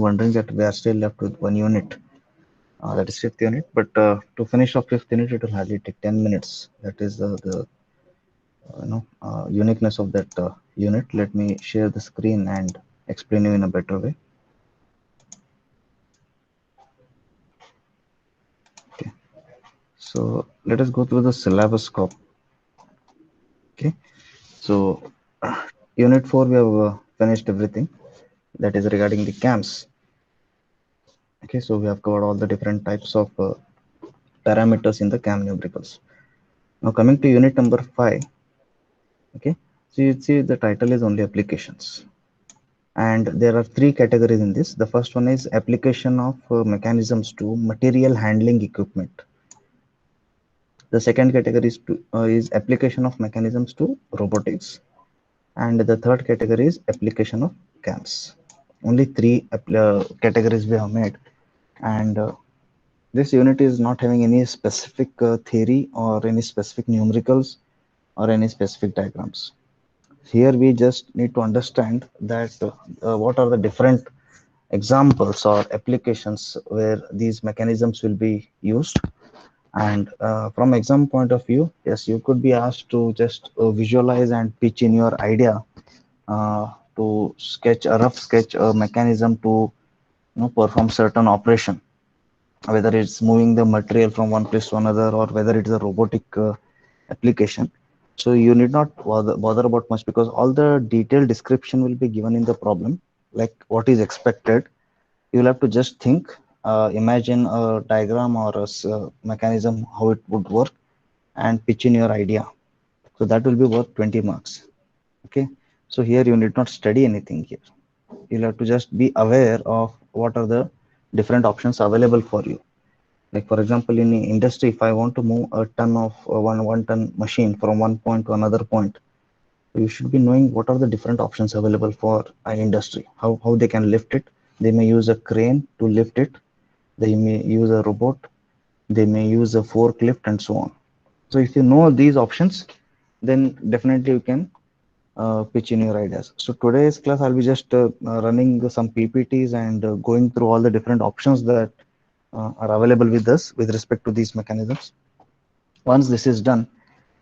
wondering that we are still left with one unit, that is fifth unit. But to finish off fifth unit, it will hardly take 10 minutes. That is the uniqueness of that unit. Let me share the screen and explain you in a better way. Okay. So let us go through the syllabus scope. Okay. So unit 4 we have finished everything that is regarding the CAMs. Okay, so we have covered all the different types of parameters in the CAM numericals. Now coming to unit number 5. Okay, so you see the title is only applications, and there are three categories in this. The first one is application of mechanisms to material handling equipment. The second category is application of mechanisms to robotics, and the third category is application of CAMs. Only three categories we have made, and this unit is not having any specific theory or any specific numericals or any specific diagrams. Here we just need to understand that what are the different examples or applications where these mechanisms will be used. And from exam point of view, yes, you could be asked to just visualize and pitch in your idea, to sketch a rough sketch a mechanism to perform certain operation, whether it's moving the material from one place to another or whether it's a robotic application. So you need not bother about much, because all the detailed description will be given in the problem, like what is expected. You'll have to just think, imagine a diagram or a mechanism, how it would work, and pitch in your idea. So that will be worth 20 marks. Okay. So here you need not study anything here. You'll have to just be aware of what are the different options available for you. Like for example, in the industry, if I want to move a ton of one ton machine from one point to another point, you should be knowing what are the different options available for an industry, how they can lift it. They may use a crane to lift it, they may use a robot, they may use a forklift, and so on. So if you know these options, then definitely you can pitch in your ideas. So today's class, I'll be just running some PPTs and going through all the different options that are available with us with respect to these mechanisms. Once this is done,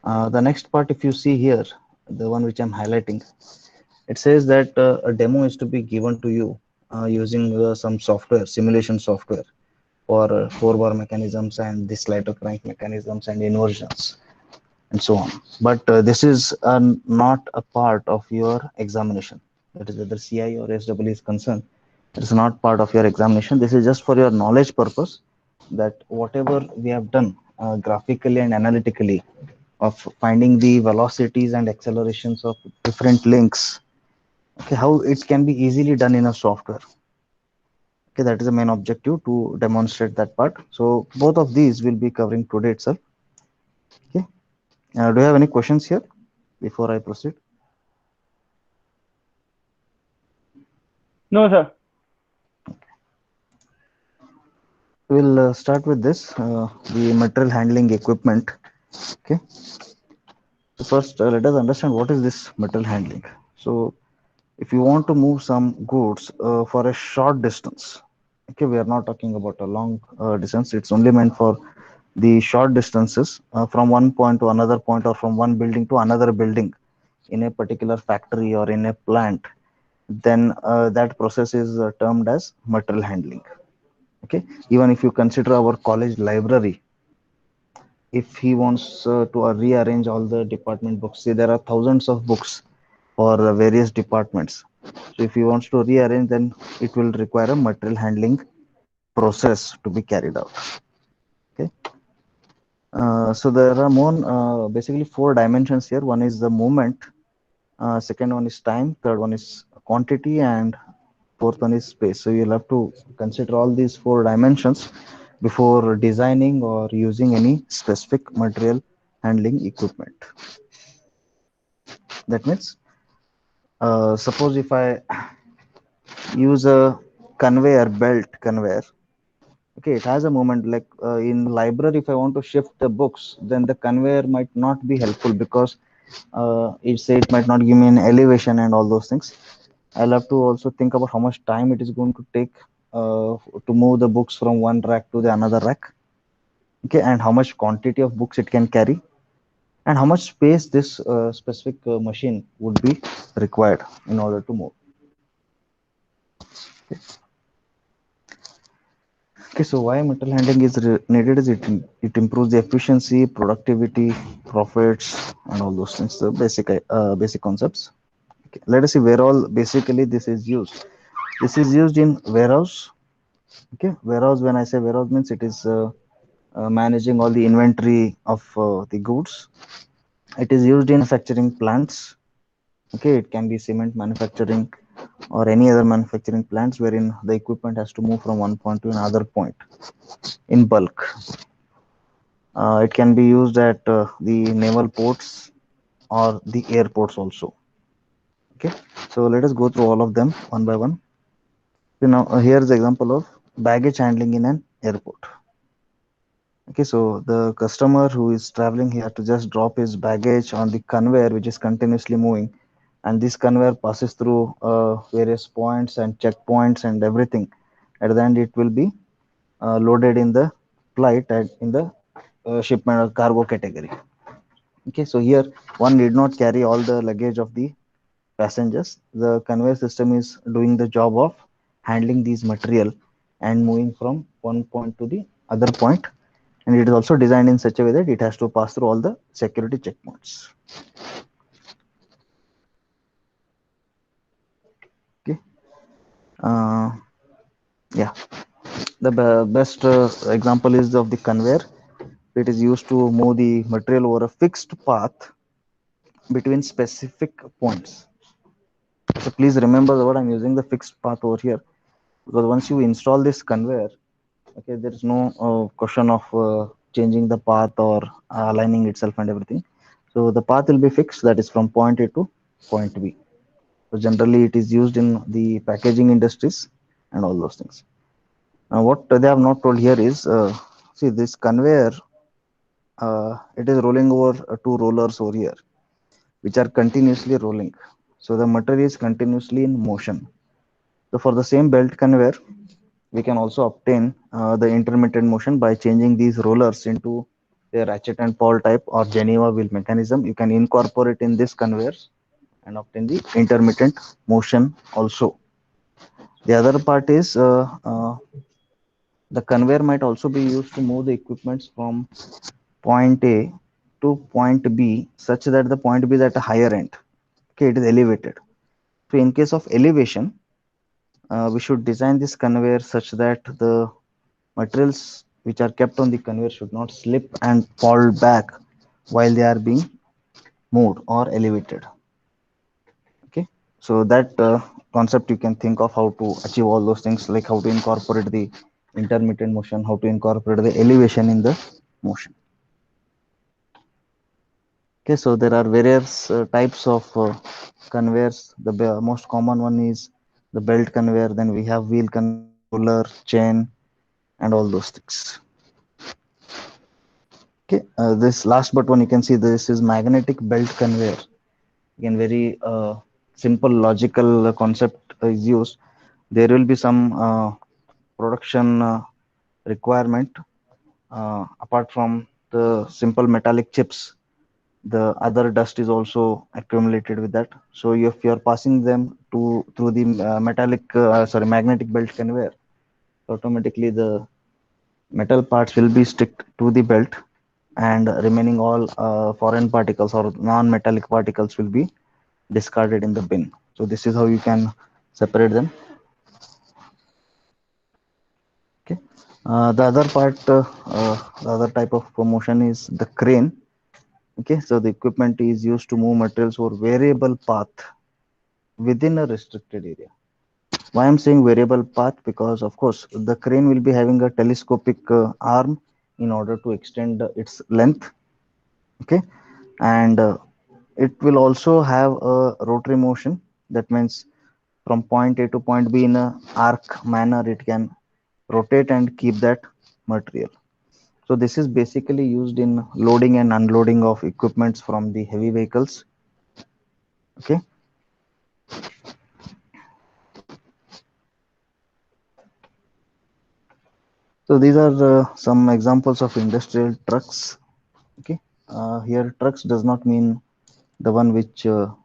the next part, if you see here, the one which I'm highlighting, it says that a demo is to be given to you using some software, simulation software for 4-bar mechanisms and the slider crank mechanisms and inversions and so on. But this is not a part of your examination. That is whether CI or SW is concerned. It is not part of your examination. This is just for your knowledge purpose, that whatever we have done graphically and analytically of finding the velocities and accelerations of different links, okay, how it can be easily done in a software. Okay, that is the main objective, to demonstrate that part. So both of these will be covering today itself. Okay. Do you have any questions here before I proceed? No, sir. We'll start with this, the material handling equipment. Okay. So first, let us understand what is this material handling. So if you want to move some goods for a short distance, okay, we are not talking about a long distance. It's only meant for the short distances from one point to another point, or from one building to another building in a particular factory or in a plant. Then that process is termed as material handling. Okay, even if you consider our college library, if he wants to rearrange all the department books, see there are thousands of books for various departments. So if he wants to rearrange, then it will require a material handling process to be carried out. Okay. So there are more, basically four dimensions here. One is the movement, second one is time, third one is quantity, and fourth one is space. So you'll have to consider all these four dimensions before designing or using any specific material handling equipment. That means, suppose if I use a conveyor belt conveyor, okay, it has a movement. Like in library, if I want to shift the books, then the conveyor might not be helpful, because it might not give me an elevation and all those things. I'll have to also think about how much time it is going to take to move the books from one rack to the another rack. Okay, and how much quantity of books it can carry, and how much space this specific machine would be required in order to move. Okay, so why material handling is needed is it improves the efficiency, productivity, profits, and all those things. The basic concepts. Okay, let us see where all basically this is used. This is used in warehouse. Okay, warehouse. When I say warehouse, means it is managing all the inventory of the goods. It is used in manufacturing plants. Okay, it can be cement manufacturing or any other manufacturing plants wherein the equipment has to move from one point to another point in bulk. It can be used at the naval ports or the airports also. Okay, so let us go through all of them one by one. So now here's the example of baggage handling in an airport. Okay, so the customer who is traveling here to just drop his baggage on the conveyor, which is continuously moving, and this conveyor passes through various points and checkpoints and everything. At the end, it will be loaded in the flight and in the shipment or cargo category. Okay, so here one need not carry all the luggage of the passengers. The conveyor system is doing the job of handling these material and moving from one point to the other point, and it is also designed in such a way that it has to pass through all the security checkpoints. Okay, uh, yeah, the best example is of the conveyor. It is used to move the material over a fixed path between specific points. So please remember the word I'm using, the fixed path over here, because once you install this conveyor, okay, there is no question of changing the path or aligning itself and everything. So the path will be fixed, that is from point A to point B. So generally it is used in the packaging industries and all those things. Now what they have not told here is, see this conveyor, it is rolling over two rollers over here, which are continuously rolling. So the material is continuously in motion. So for the same belt conveyor, we can also obtain the intermittent motion by changing these rollers into a ratchet and pawl type or Geneva wheel mechanism. You can incorporate in this conveyors and obtain the intermittent motion also. The other part is the conveyor might also be used to move the equipments from point A to point B such that the point B is at a higher end. Okay, it is elevated. So in case of elevation, we should design this conveyor such that the materials which are kept on the conveyor should not slip and fall back while they are being moved or elevated. Okay, so that concept you can think of how to achieve all those things, like how to incorporate the intermittent motion, how to incorporate the elevation in the motion. Okay, so there are various types of conveyors. The most common one is the belt conveyor. Then we have wheel conveyor, roller, chain, and all those things. Okay, this last but one you can see this is magnetic belt conveyor. Again, very simple logical concept is used. There will be some production requirement apart from the simple metallic chips. The other dust is also accumulated with that. So if you are passing them to through the magnetic belt conveyor, automatically the metal parts will be stick to the belt, and remaining all foreign particles or non-metallic particles will be discarded in the bin. So this is how you can separate them. Okay. The other type of motion is the crane. Okay, so the equipment is used to move materials over variable path within a restricted area. Why I'm saying variable path? Because of course the crane will be having a telescopic arm in order to extend its length. Okay, and it will also have a rotary motion. That means from point A to point B in a arc manner, it can rotate and keep that material. So this is basically used in loading and unloading of equipments from the heavy vehicles. Okay. So these are some examples of industrial trucks. Okay, here trucks does not mean the one which you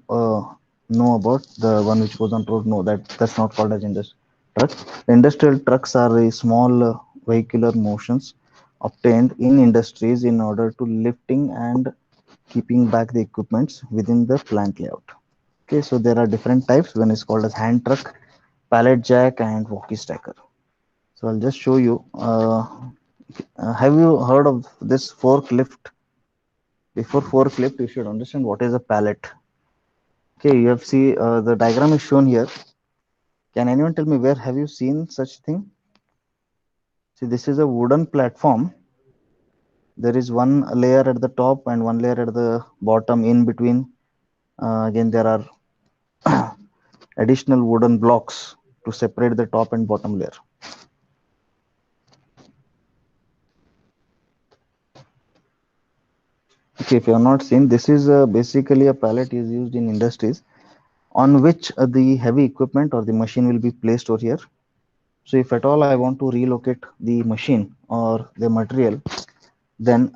know about, the one which goes on road. No, that's not called as industrial truck. The industrial trucks are a small vehicular motions obtained in industries in order to lifting and keeping back the equipments within the plant layout. Okay, so there are different types. One is called as hand truck, pallet jack, and walkie stacker. So I'll just show you. Have you heard of this forklift? Before forklift, you should understand what is a pallet. Okay, you have see the diagram is shown here. Can anyone tell me where have you seen such thing? See, this is a wooden platform. There is one layer at the top and one layer at the bottom. In between, again there are additional wooden blocks to separate the top and bottom layer. Okay, if you have not seen, this is basically a pallet is used in industries on which the heavy equipment or the machine will be placed over here. So if at all I want to relocate the machine or the material, then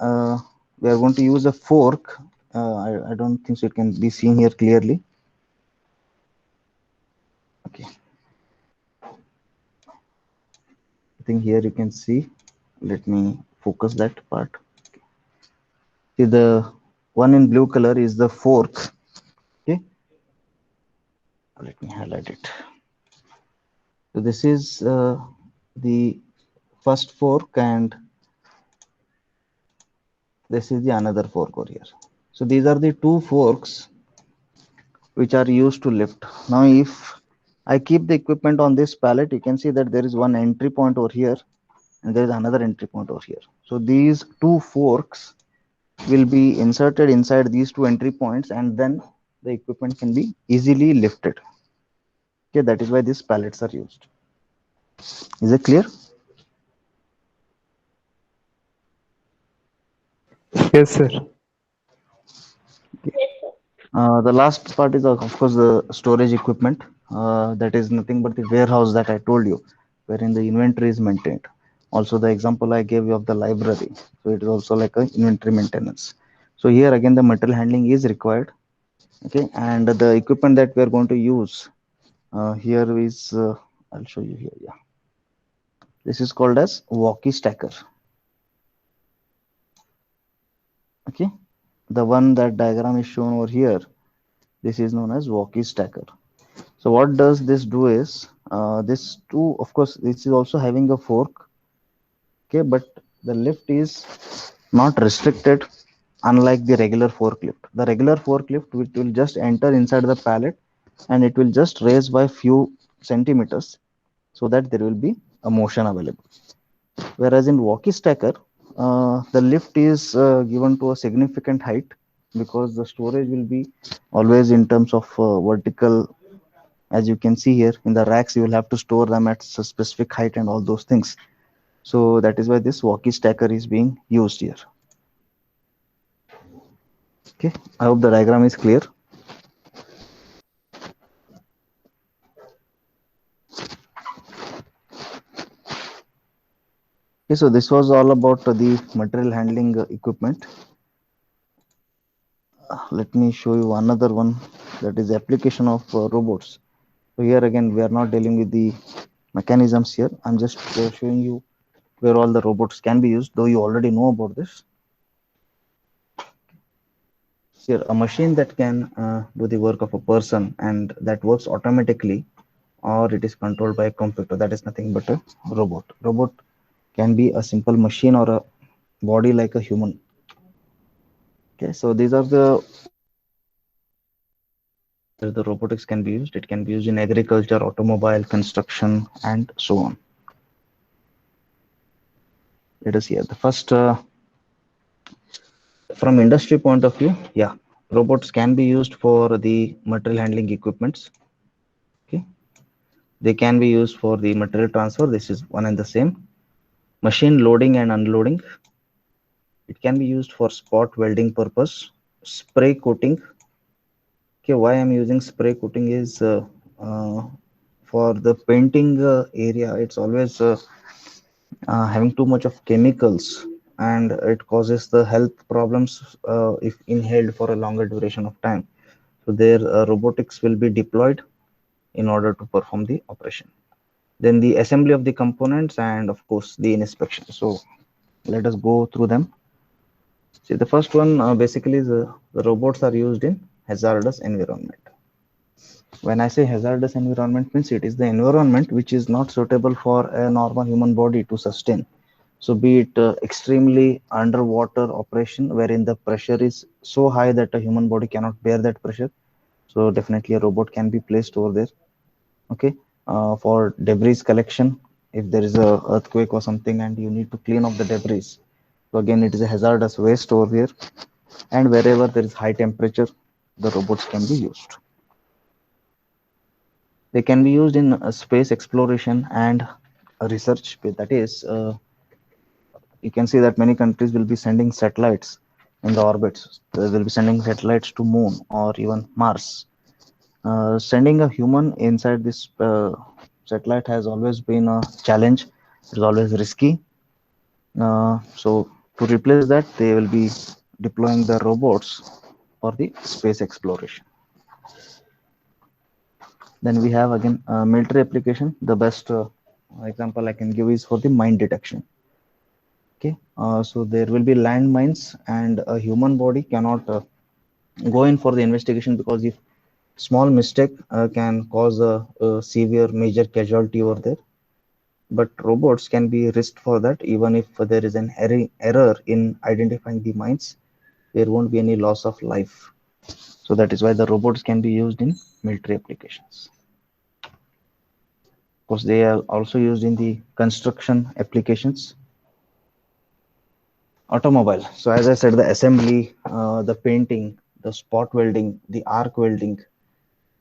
we are going to use a fork. I don't think so it can be seen here clearly. Okay, I think here you can see. Let me focus that part. See, the one in blue color is the fork. Okay, let me highlight it. So this is the first fork and this is the another fork over here. So these are the two forks which are used to lift. Now if I keep the equipment on this pallet, you can see that there is one entry point over here and there is another entry point over here. So these two forks will be inserted inside these two entry points and then the equipment can be easily lifted. Okay, that is why these pallets are used. Is it clear? Yes, sir. Okay. The last part is of course the storage equipment. That is nothing but the warehouse that I told you, wherein the inventory is maintained. Also, the example I gave you of the library, so it is also like a inventory maintenance. So here again the material handling is required. Okay, and the equipment that we are going to use here is I'll show you here. Yeah, this is called as walkie stacker. Okay, the one that diagram is shown over here. This is known as walkie stacker. So what does this do is this too, of course, this is also having a fork. Okay, but the lift is not restricted, unlike the regular forklift. The regular forklift, which will just enter inside the pallet and it will just raise by few centimeters so that there will be a motion available. Whereas in walkie stacker, the lift is given to a significant height because the storage will be always in terms of vertical. As you can see here in the racks, you will have to store them at a specific height and all those things. So that is why this walkie stacker is being used here. Okay, I hope the diagram is clear. Okay, so this was all about the material handling equipment. Let me show you another one, that is application of robots. So here again, we are not dealing with the mechanisms here. I'm just showing you where all the robots can be used, though you already know about this. Here, a machine that can do the work of a person and that works automatically or it is controlled by a computer, that is nothing but a robot. Robot can be a simple machine or a body like a human. Okay, so these are the where the robotics can be used. It can be used in agriculture, automobile, construction, and so on. Let us hear the first from industry point of view. Yeah, robots can be used for the material handling equipments. Okay, they can be used for the material transfer. This is one and the same. Machine loading and unloading. It can be used for spot welding purpose. Spray coating. Okay, why I'm using spray coating is uh, for the painting area. It's always having too much of chemicals, and it causes the health problems if inhaled for a longer duration of time. So their robotics will be deployed in order to perform the operation. Then the assembly of the components, and of course the inspection. So let us go through them. See, the first one basically is the robots are used in hazardous environment. When I say hazardous environment, means it is the environment which is not suitable for a normal human body to sustain. So be it extremely underwater operation wherein the pressure is so high that a human body cannot bear that pressure. So definitely a robot can be placed over there. Okay. For debris collection, if there is a earthquake or something and you need to clean up the debris. So again, it is a hazardous waste over here. And wherever there is high temperature, the robots can be used. They can be used in space exploration and research. That is, you can see that many countries will be sending satellites in the orbits. They will be sending satellites to Moon or even Mars. Sending a human inside this satellite has always been a challenge. It's always risky. So to replace that, they will be deploying the robots for the space exploration. Then we have again military application. The best example I can give is for the mine detection. Okay, so there will be landmines, and a human body cannot go in for the investigation, because if small mistake can cause a severe major casualty over there. But robots can be risked for that. Even if there is an error in identifying the mines, there won't be any loss of life. So that is why the robots can be used in military applications. Of course, they are also used in the construction applications. Automobile. So as I said, the assembly, the painting, the spot welding, the arc welding,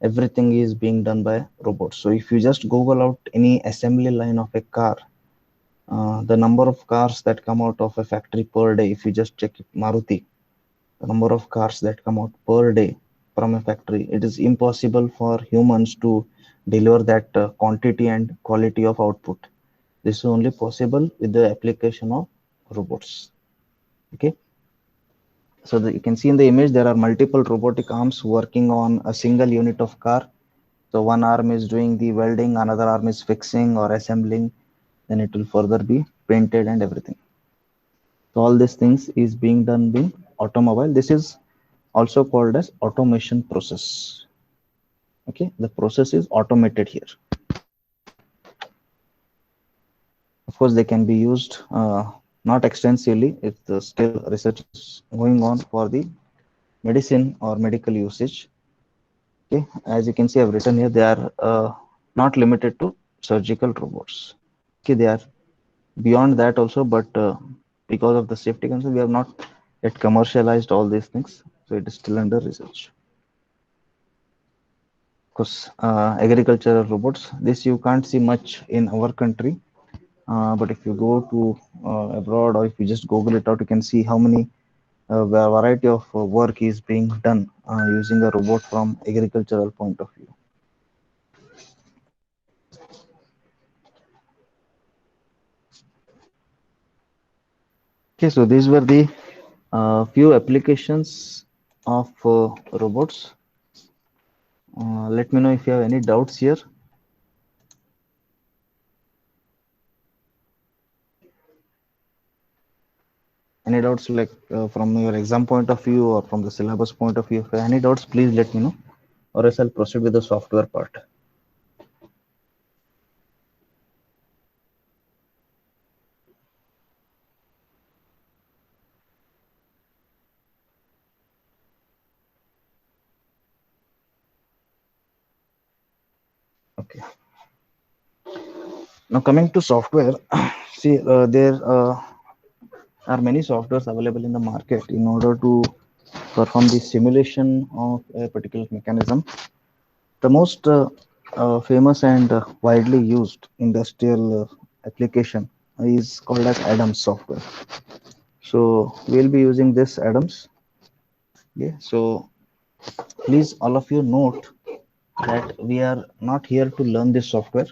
everything is being done by robots. So if you just Google out any assembly line of a car, the number of cars that come out of a factory per day, if you just check Maruti, the number of cars that come out per day from a factory, it is impossible for humans to deliver that quantity and quality of output. This is only possible with the application of robots. Okay. So you can see in the image there are multiple robotic arms working on a single unit of car. So one arm is doing the welding, another arm is fixing or assembling, then it will further be painted and everything. So all these things is being done in automobile. This is also called as automation process. Okay, the process is automated here. Of course, they can be used not extensively if the still research is going on for the medicine or medical usage. Okay, as you can see, I've written here, they are not limited to surgical robots. Okay, they are beyond that also, but because of the safety concern, we have not yet commercialized all these things. So it is still under research. Of course, agricultural robots. This you can't see much in our country, but if you go to abroad, or if you just Google it out, you can see how many variety of work is being done using a robot from agricultural point of view. Okay, so these were the few applications of robots. Let me know if you have any doubts here. Any doubts, like from your exam point of view or from the syllabus point of view? If you have any doubts, please let me know, or else I'll proceed with the software part. Okay. Now coming to software, see there are many softwares available in the market in order to perform the simulation of a particular mechanism. The most famous and widely used industrial application is called as Adams software. So we'll be using this Adams. Okay, so please all of you note that we are not here to learn this software.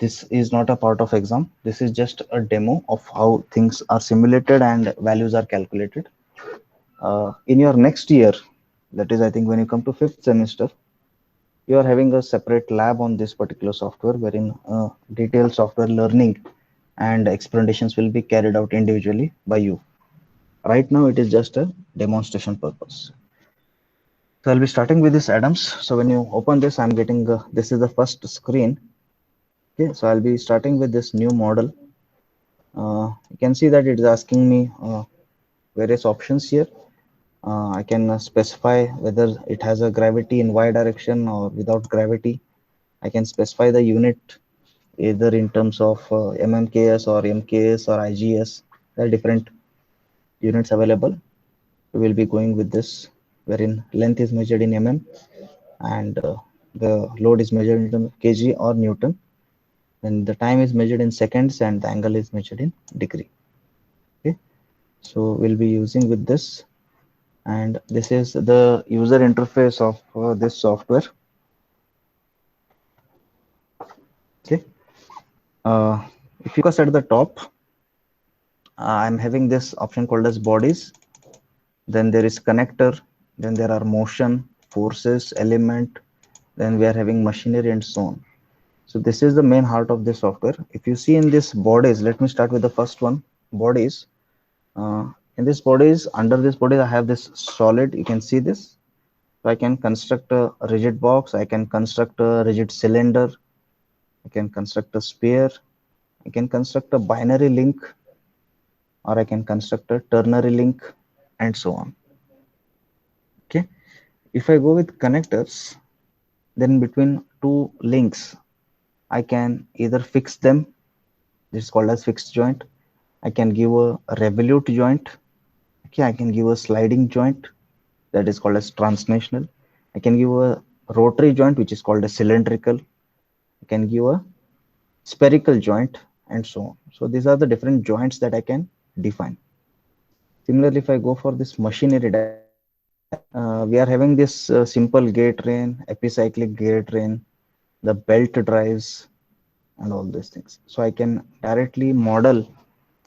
This is not a part of exam. This is just a demo of how things are simulated and values are calculated. In your next year, that is, I think when you come to fifth semester, you are having a separate lab on this particular software, wherein detailed software learning and experimentations will be carried out individually by you. Right now, it is just a demonstration purpose. So I'll be starting with this Adams. So when you open this, I'm getting this is the first screen. Okay, so I'll be starting with this new model. You can see that it is asking me various options here. I can specify whether it has a gravity in y direction or without gravity. I can specify the unit either in terms of mmks or mks or igs. There are different units available. We will be going with this, wherein length is measured in and the load is measured in terms of kg or newton. Then the time is measured in seconds and the angle is measured in degree. Okay, so we'll be using with this, and this is the user interface of this software. Okay, if you look at the top, I'm having this option called as bodies. Then there is connector. Then there are motion, forces, element. Then we are having machinery and so on. So this is the main heart of this software. If you see in this bodies, let me start with the first one, bodies. Uh, in this bodies, under this bodies, I have this solid. You can see this. So I can construct a rigid box. I can construct a rigid cylinder. I can construct a sphere. I can construct a binary link, or I can construct a ternary link, and so on. Okay. If I go with connectors, then between two links, I can either fix them. This is called as fixed joint. I can give a revolute joint. Okay, I can give a sliding joint, that is called as translational. I can give a rotary joint, which is called a cylindrical. I can give a spherical joint, and so on. So these are the different joints that I can define. Similarly, if I go for this machinery diagram, we are having this simple gear train, epicyclic gear train, the belt drives, and all these things. So I can directly model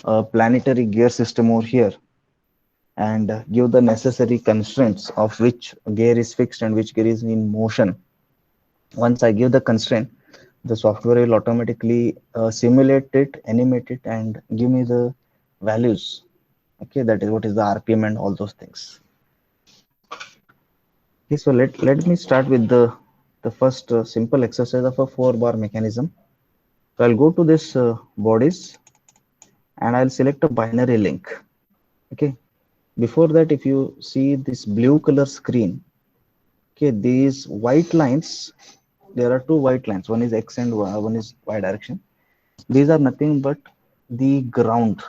a planetary gear system over here and give the necessary constraints of which gear is fixed and which gear is in motion. Once I give the constraint, the software will automatically simulate it, animate it, and give me the values. Okay, that is what is the RPM and all those things. Okay, so let me start with the first simple exercise of a 4-bar mechanism. So I'll go to this bodies and I'll select a binary link. Okay, before that, if you see this blue color screen, okay, these white lines, there are two white lines, one is x and one is y direction. These are nothing but the ground,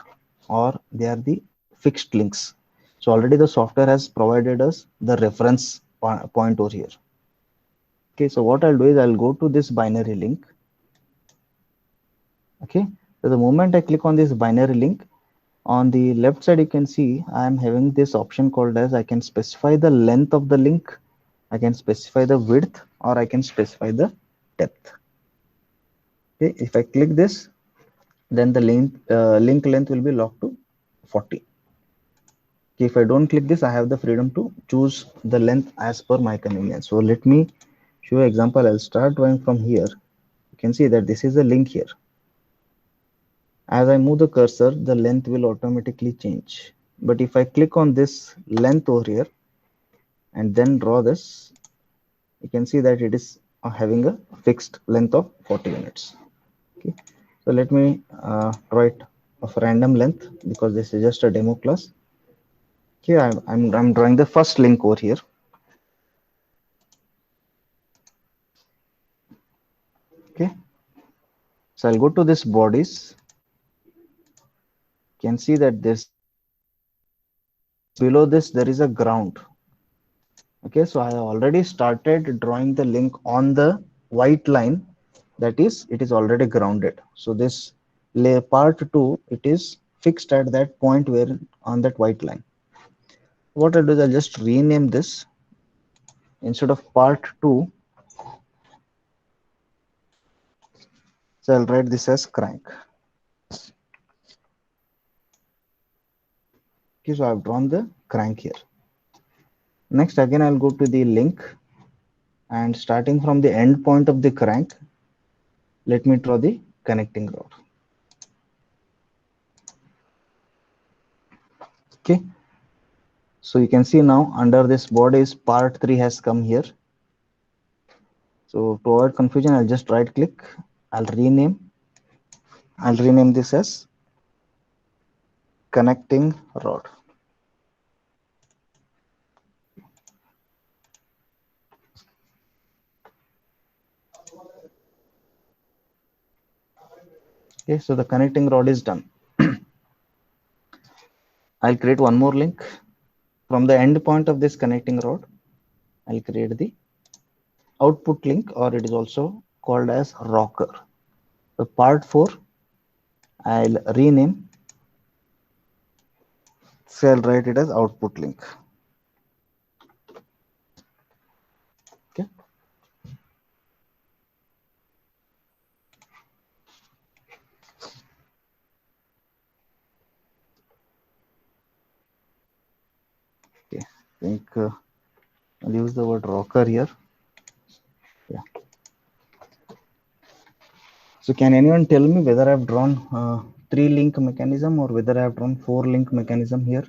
or they are the fixed links. So already the software has provided us the reference point over here. Okay, so what I'll do is I'll go to this binary link. Okay, so the moment I click on this binary link, on the left side you can see I am having this option called as I can specify the length of the link, I can specify the width, or I can specify the depth. Okay, if I click this, then the link length will be locked to 40. Okay, if I don't click this, I have the freedom to choose the length as per my convenience. So let me show you an example. I'll start drawing from here. You can see that this is the link here. As I move the cursor, the length will automatically change. But if I click on this length over here and then draw this, you can see that it is having a fixed length of 40 units. Okay, so let me draw it of random length because this is just a demo class. Okay, I'm drawing the first link over here. Okay, so I'll go to this bodies. You can see that this below this there is a ground. Okay, so I already started drawing the link on the white line, that is it is already grounded. So this layer part 2, it is fixed at that point where on that white line. What I'll do is I'll just rename this. Instead of part 2, So I'll write this as crank. Okay, so I've drawn the crank here. Next, again, I'll go to the link, and starting from the end point of the crank, let me draw the connecting rod. Okay, so you can see now under this bodies part 3 has come here. So to avoid confusion, I'll just right click, I'll rename this as connecting rod. Okay, so the connecting rod is done. I'll create one more link from the end point of this connecting rod. I'll create the output link, or it is also called as rocker. So part 4, I'll rename, so I'll write it as output link. Okay. Okay. I think I'll use the word rocker here. Yeah. So can anyone tell me whether I've drawn 3 link mechanism or whether I've drawn 4 link mechanism here?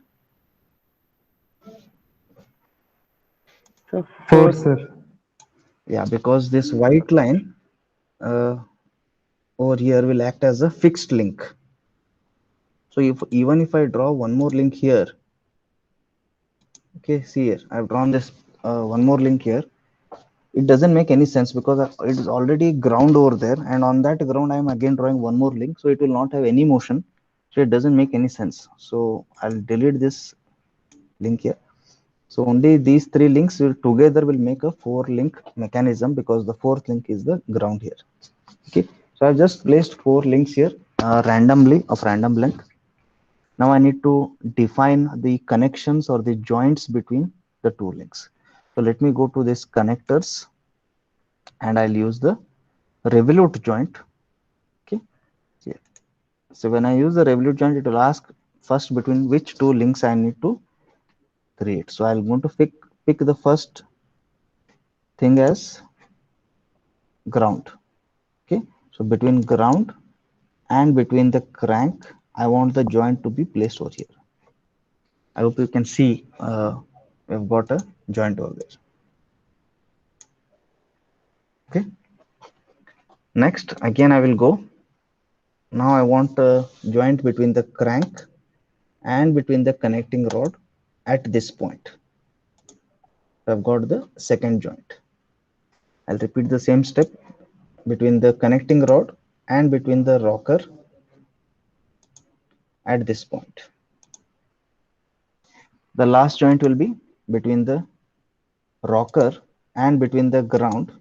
So Four, four. sir. Yeah, because this white line over here will act as a fixed link. So if even if I draw one more link here, okay, see here, I've drawn this one more link here. It doesn't make any sense because it is already ground over there, and on that ground I am again drawing one more link, so it will not have any motion. So it doesn't make any sense. So I'll delete this link here. So only these 3 links will together will make a 4 link mechanism, because the 4th link is the ground here. Okay, so I just placed 4 links here randomly of random length. Now I need to define the connections or the joints between the 2 links. So let me go to this connectors, and I'll use the revolute joint. Okay, so when I use the revolute joint, it will ask first between which 2 links I need to create. So I'm going to pick the first thing as ground. Okay, so between ground and between the crank, I want the joint to be placed over here. I hope you can see we've got a joint over there. Okay, next again I will go. Now I want a joint between the crank and between the connecting rod at this point. So I've got the second joint. I'll repeat the same step between the connecting rod and between the rocker at this point. The last joint will be between the rocker and between the ground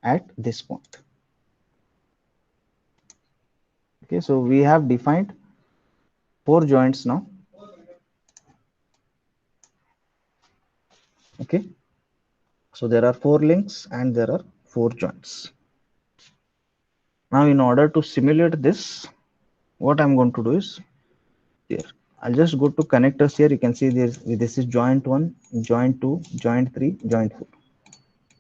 at this point. Okay, so we have defined 4 joints now. Okay, so there are 4 links and there are 4 joints. Now in order to simulate this, what I'm going to do is here, I'll just go to connectors here. You can see this is joint 1, joint 2, joint 3, joint 4.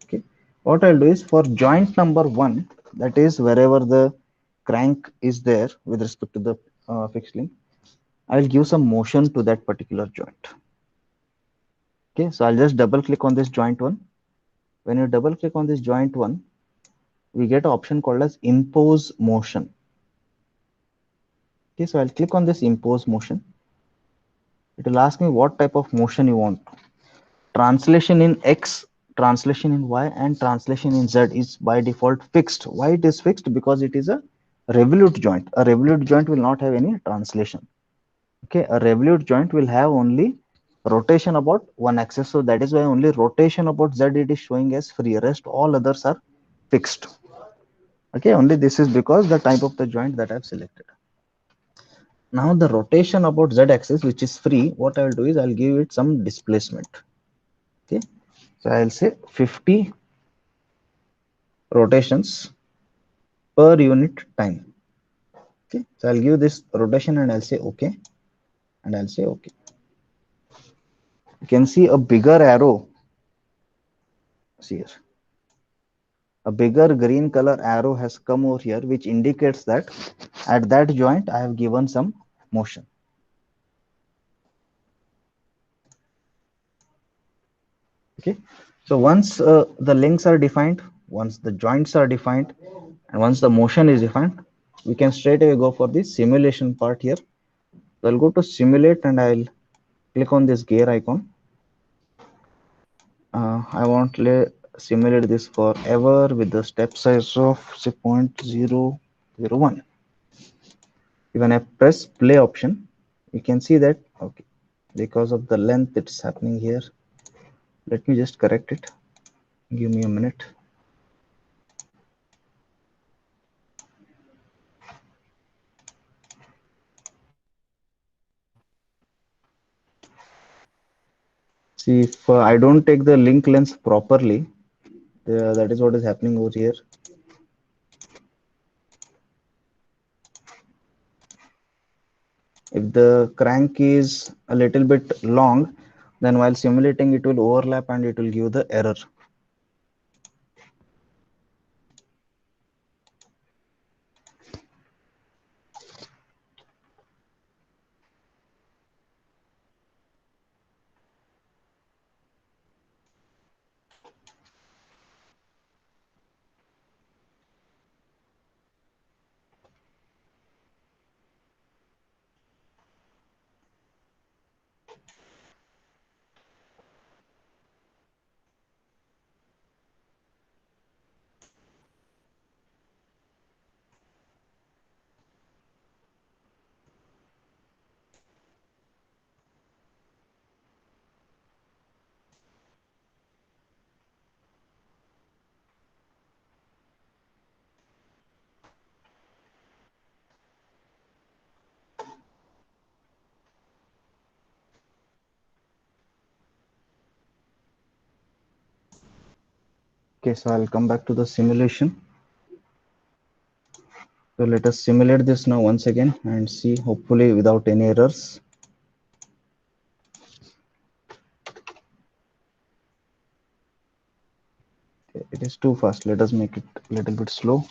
Okay, what I'll do is for joint number 1, that is wherever the crank is there with respect to the fixed link, I'll give some motion to that particular joint. Okay, so I'll just double click on this joint 1. When you double click on this joint 1, we get an option called as impose motion. Okay, so I'll click on this impose motion. It will ask me what type of motion you want. Translation in X, translation in Y, and translation in Z is by default fixed. Why it is fixed? Because it is a revolute joint. A revolute joint will not have any translation. Okay, a revolute joint will have only rotation about one axis. So that is why only rotation about Z it is showing as free. Rest all others are fixed. Okay, only this is because the type of the joint that I've selected. Now the rotation about Z axis, which is free, what I will do is I'll give it some displacement. Okay, so I'll say 50 rotations per unit time. Okay, so I'll give this rotation and I'll say okay, and I'll say okay. You can see a bigger arrow. See here, a bigger green color arrow has come over here, which indicates that at that joint I have given some motion. Okay, so once the links are defined, once the joints are defined, and once the motion is defined, we can straight away go for the simulation part here. So I'll go to simulate and I'll click on this gear icon. I want to simulate this forever with the step size of say 0.001. When I press play option, you can see that okay, because of the length it's happening here. Let me just correct it. Give me a minute. See, if I don't take the link length properly, that is what is happening over here. If the crank is a little bit long, then while simulating it will overlap and it will give the error. Okay, so I'll come back to the simulation. So let us simulate this now once again and see, hopefully without any errors. Okay, it is too fast. Let us make it a little bit slow.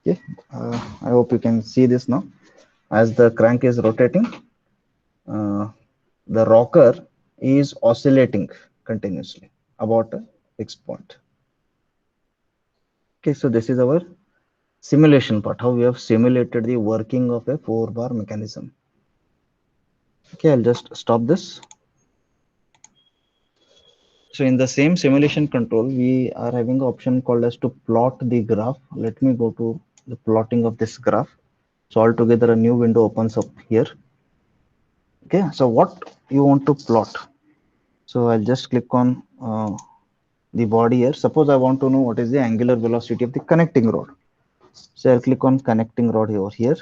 Okay, I hope you can see this now. As the crank is rotating, uh, the rocker is oscillating continuously about a fixed point. Okay, so this is our simulation part, how we have simulated the working of a 4-bar mechanism. Okay, I'll just stop this. So in the same simulation control, we are having an option called as to plot the graph. Let me go to the plotting of this graph. So altogether a new window opens up here. Okay, so what you want to plot? So I'll just click on the body here. Suppose I want to know what is the angular velocity of the connecting rod. So I'll click on connecting rod over here.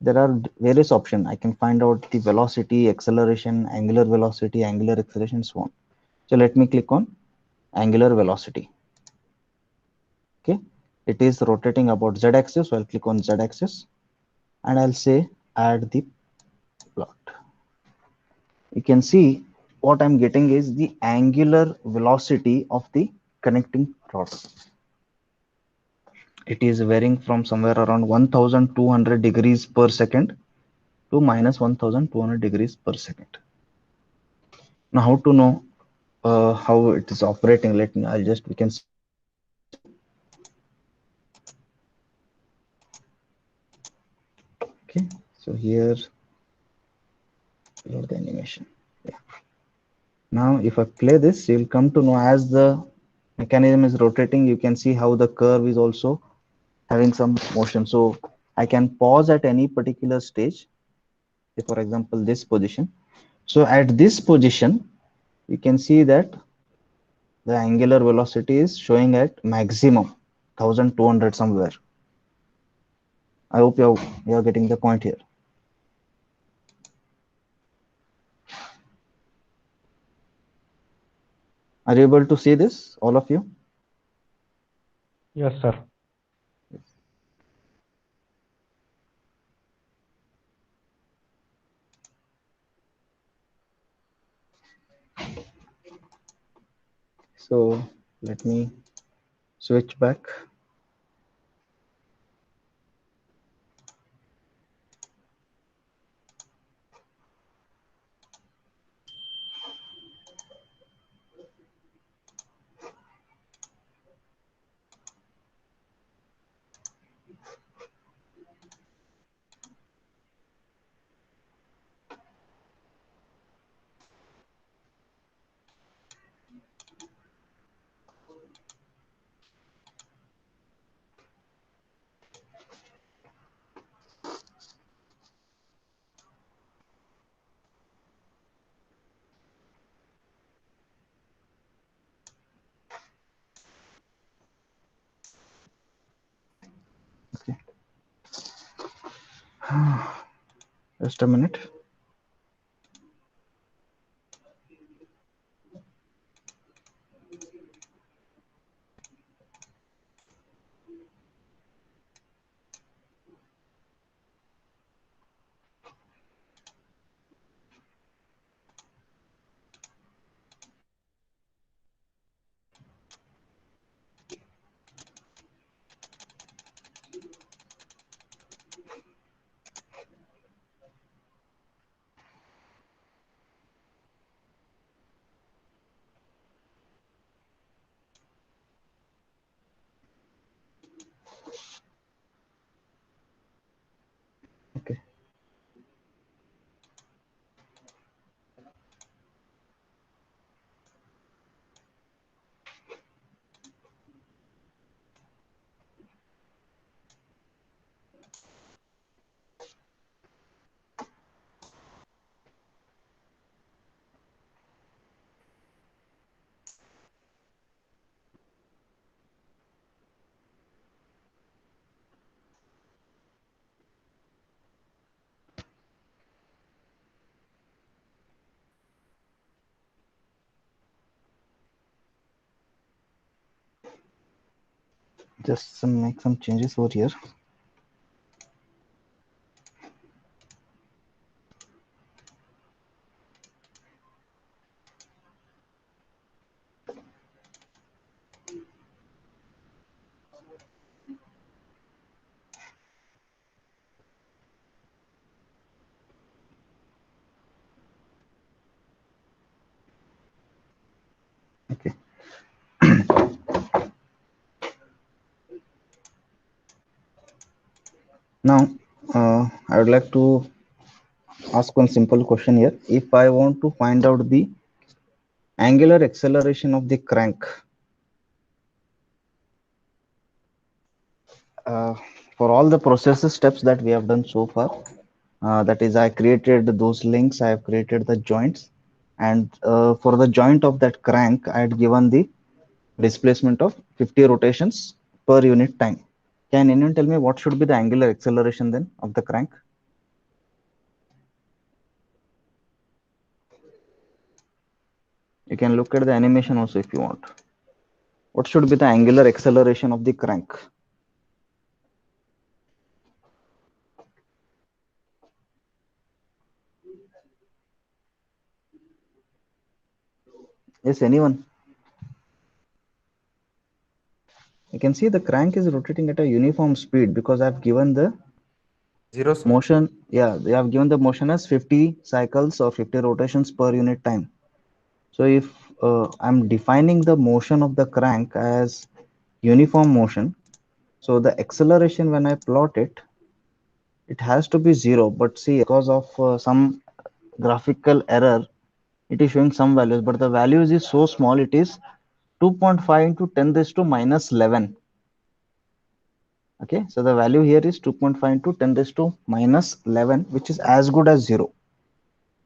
There are various options. I can find out the velocity, acceleration, angular acceleration, so on. So let me click on angular velocity. Okay, it is rotating about z-axis, so I'll click on z-axis and I'll say add the plot. You can see what I'm getting is the angular velocity of the connecting rod. It is varying from somewhere around 1200 degrees per second to minus 1200 degrees per second. Now how to know how it is operating? Let me, I'll just, we can see the animation here. Okay, so here load the animation. Yeah. Now if I play this, you'll come to know as the mechanism is rotating, you can see how the curve is also having some motion. So I can pause at any particular stage, say for example this position. So at this position you can see that the angular velocity is showing at maximum 1200 somewhere. I hope you're getting the point here. Are you able to see this, all of you? Yes, sir. So let me switch back. Okay, just a minute. Okay. Just make some changes over here. Okay. Now, I would like to ask one simple question here. If I want to find out the angular acceleration of the crank, uh, for all the processes steps that we have done so far, that is, I created those links, I have created the joints, and for the joint of that crank, I had given the displacement of 50 rotations per unit time. Can anyone tell me what should be the angular acceleration then of the crank? You can look at the animation also if you want. What should be the angular acceleration of the crank? Yes, anyone? You can see the crank is rotating at a uniform speed because I've given the Zero, sir. motion. Yeah, they have given the motion as 50 cycles or 50 rotations per unit time. So if I'm defining the motion of the crank as uniform motion, so the acceleration when I plot it, it has to be zero. But see, because of some graphical error, it is showing some values, but the values is so small, it is 2.5 into 10 raised to minus 11. Okay, so the value here is 2.5 into 10 raised to minus 11, which is as good as zero.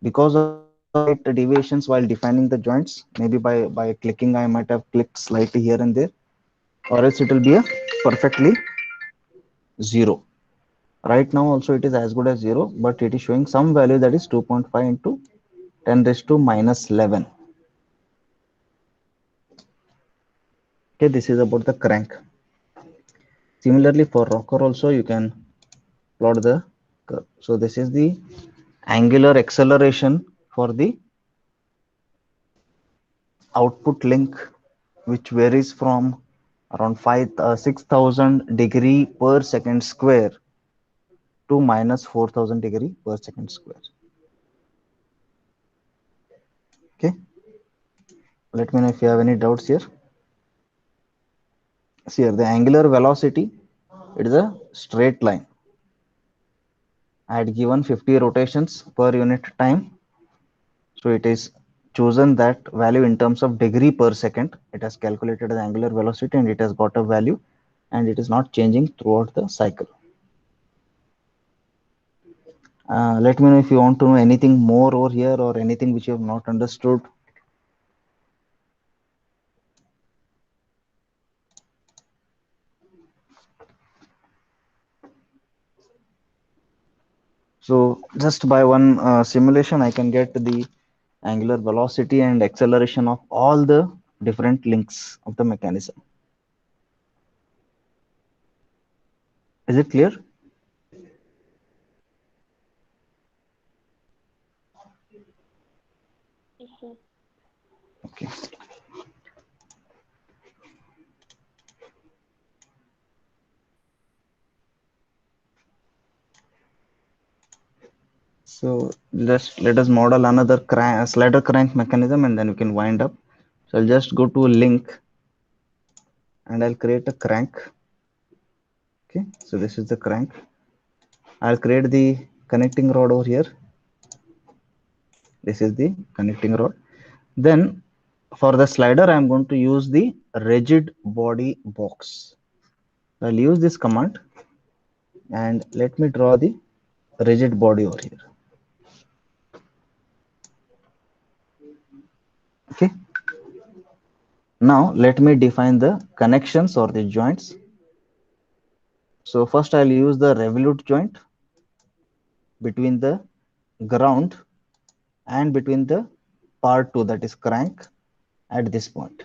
Because of some slight deviations while defining the joints, maybe by clicking, I might have clicked slightly here and there, or else it will be a perfectly zero. Right now also it is as good as zero, but it is showing some value that is 2.5 into 10 raised to minus 11. Okay, this is about the crank. Similarly, for rocker also you can plot the curve. So this is the angular acceleration for the output link, which varies from around 6000 degree per second square to minus 4000 degree per second square. Okay, let me know if you have any doubts here. See here, the angular velocity, it is a straight line. I had given 50 rotations per unit time, so it is chosen that value in terms of degree per second. It has calculated the angular velocity and it has got a value, and it is not changing throughout the cycle. Let me know if you want to know anything more over here or anything which you have not understood. So just by one simulation, I can get the angular velocity and acceleration of all the different links of the mechanism. Is it clear? Okay. So just let us model another slider crank mechanism and then we can wind up. So I'll just go to a link and I'll create a crank. Okay, so this is the crank. I'll create the connecting rod over here. This is the connecting rod. Then for the slider, I'm going to use the rigid body box. I'll use this command and let me draw the rigid body over here. Okay. Now let me define the connections or the joints. So first I'll use the revolute joint between the ground and between the part 2, that is crank, at this point.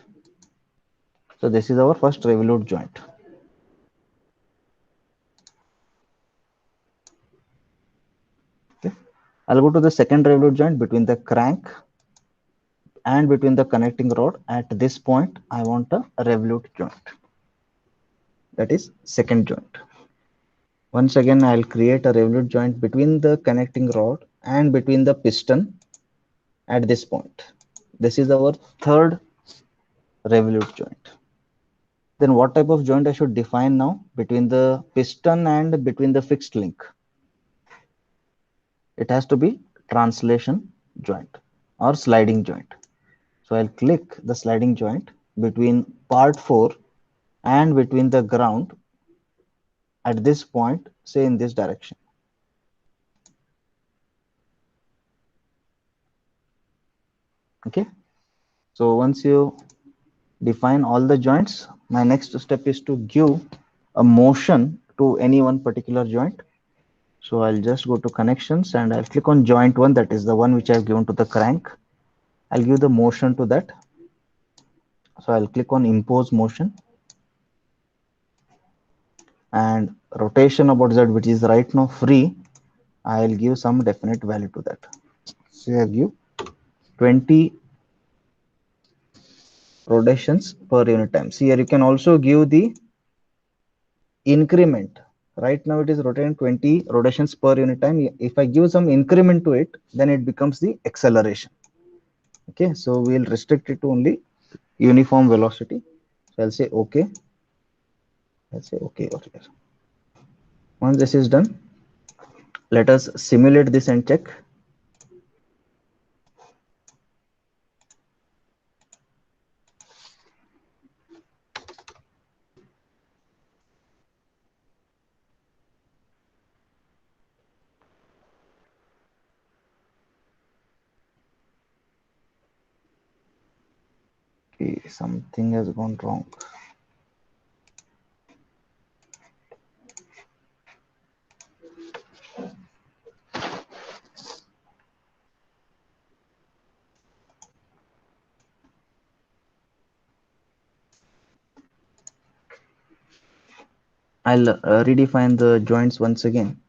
So this is our first revolute joint. Okay. I'll go to the second revolute joint between the crank and between the connecting rod. At this point, I want a revolute joint. That is second joint. Once again, I'll create a revolute joint between the connecting rod and between the piston at this point. This is our third revolute joint. Then what type of joint I should define now between the piston and between the fixed link? It has to be translation joint or sliding joint. So I'll click the sliding joint between part 4 and between the ground at this point, say in this direction. Okay. So once you define all the joints, my next step is to give a motion to any one particular joint. So I'll just go to connections and I'll click on joint 1, that is the one which I've given to the crank. I'll give the motion to that. So I'll click on impose motion and rotation about Z, which is right now free. I'll give some definite value to that. So I'll give 20 rotations per unit time. See here, you can also give the increment. Right now it is rotating 20 rotations per unit time. If I give some increment to it, then it becomes the acceleration. Okay, so we'll restrict it to only uniform velocity. So I'll say okay. I'll say okay over here. Once this is done, let us simulate this and check. Okay, something has gone wrong. I'll redefine the joints once again.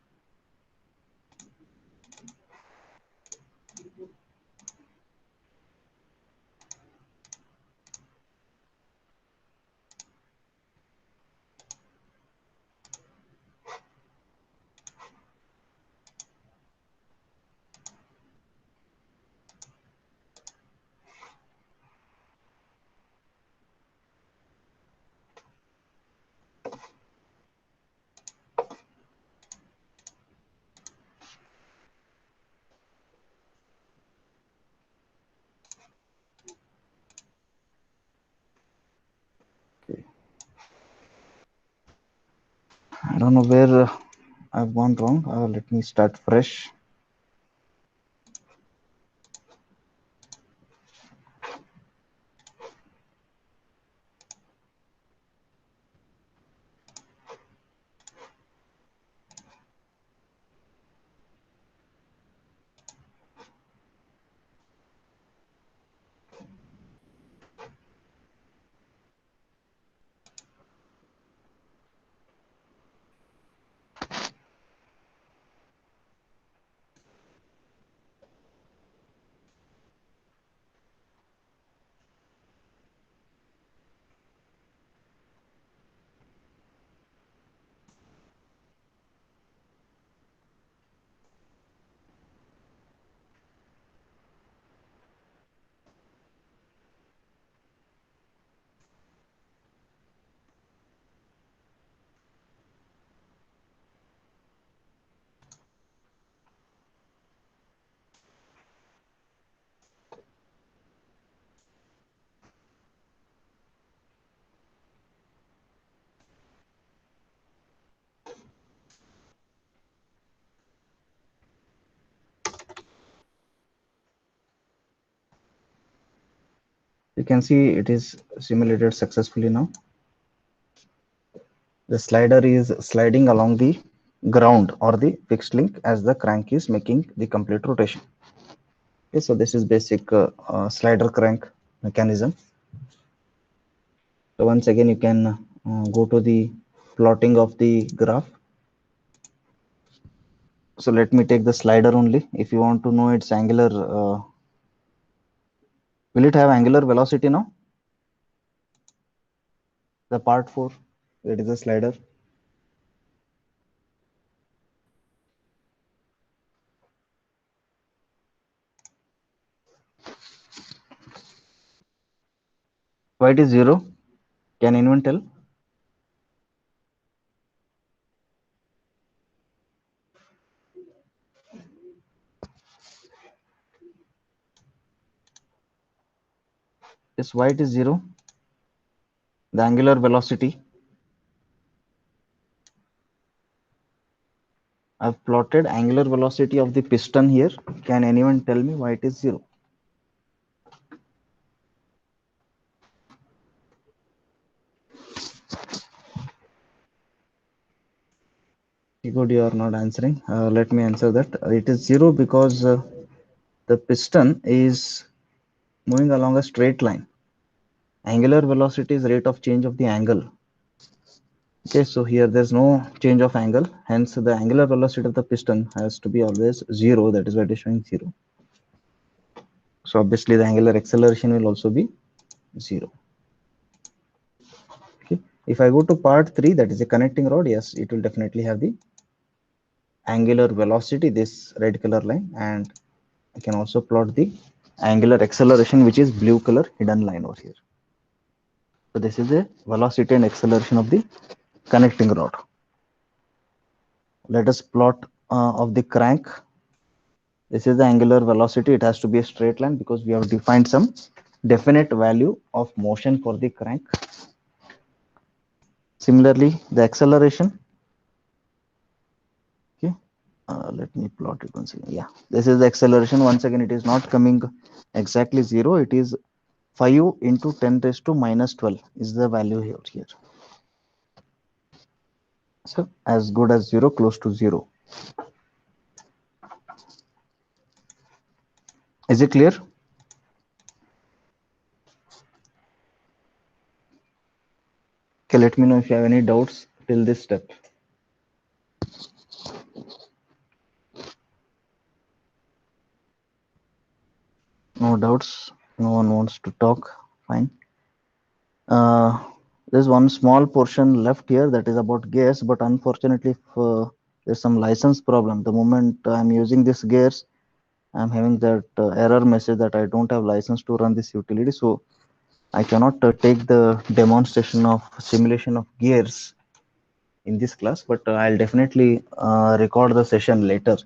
Okay. I don't know where I've gone wrong. Let me start fresh. You can see it is simulated successfully now. The slider is sliding along the ground or the fixed link as the crank is making the complete rotation. Okay, so this is basic slider crank mechanism. So once again, you can go to the plotting of the graph. So let me take the slider only. If you want to know its angular, will it have angular velocity now? The part 4, it is a slider. Why it is 0? Can anyone tell? Yes, why it is 0? The angular velocity. I've plotted angular velocity of the piston here. Can anyone tell me why it is 0? Good, you are not answering. Let me answer that. It is 0 because the piston is moving along a straight line. Angular velocity is rate of change of the angle. Okay, so here there's no change of angle, hence the angular velocity of the piston has to be always 0. That is why it is showing 0. So obviously the angular acceleration will also be 0. Okay, if I go to part 3, that is a connecting rod, yes, it will definitely have the angular velocity, this red color line, and I can also plot the angular acceleration, which is blue color hidden line over here. So this is the velocity and acceleration of the connecting rod. Let us plot of the crank. This is the angular velocity. It has to be a straight line because we have defined some definite value of motion for the crank. Similarly, the acceleration. Okay, let me plot it once again. Yeah, this is the acceleration. Once again, it is not coming exactly 0. It is 5 into 10 raised to minus 12 is the value here. So as good as 0, close to 0. Is it clear? Okay, let me know if you have any doubts till this step? No doubts. No one wants to talk. Fine. There's one small portion left here that is about gears, but unfortunately, if, there's some license problem. The moment I'm using this gears, I'm having that error message that I don't have license to run this utility. So I cannot take the demonstration of simulation of gears in this class, but I'll definitely record the session later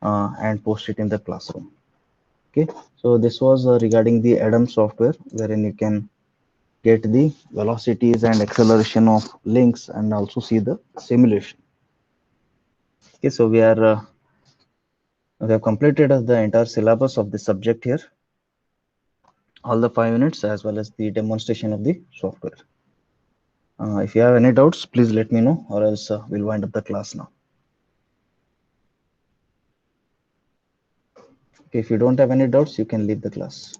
and post it in the classroom. Okay, so this was regarding the Adam software, wherein you can get the velocities and acceleration of links and also see the simulation. Okay, so we have completed the entire syllabus of the subject here, all the 5 minutes as well as the demonstration of the software. If you have any doubts, please let me know, or else we'll wind up the class now. Okay, if you don't have any doubts, you can leave the class.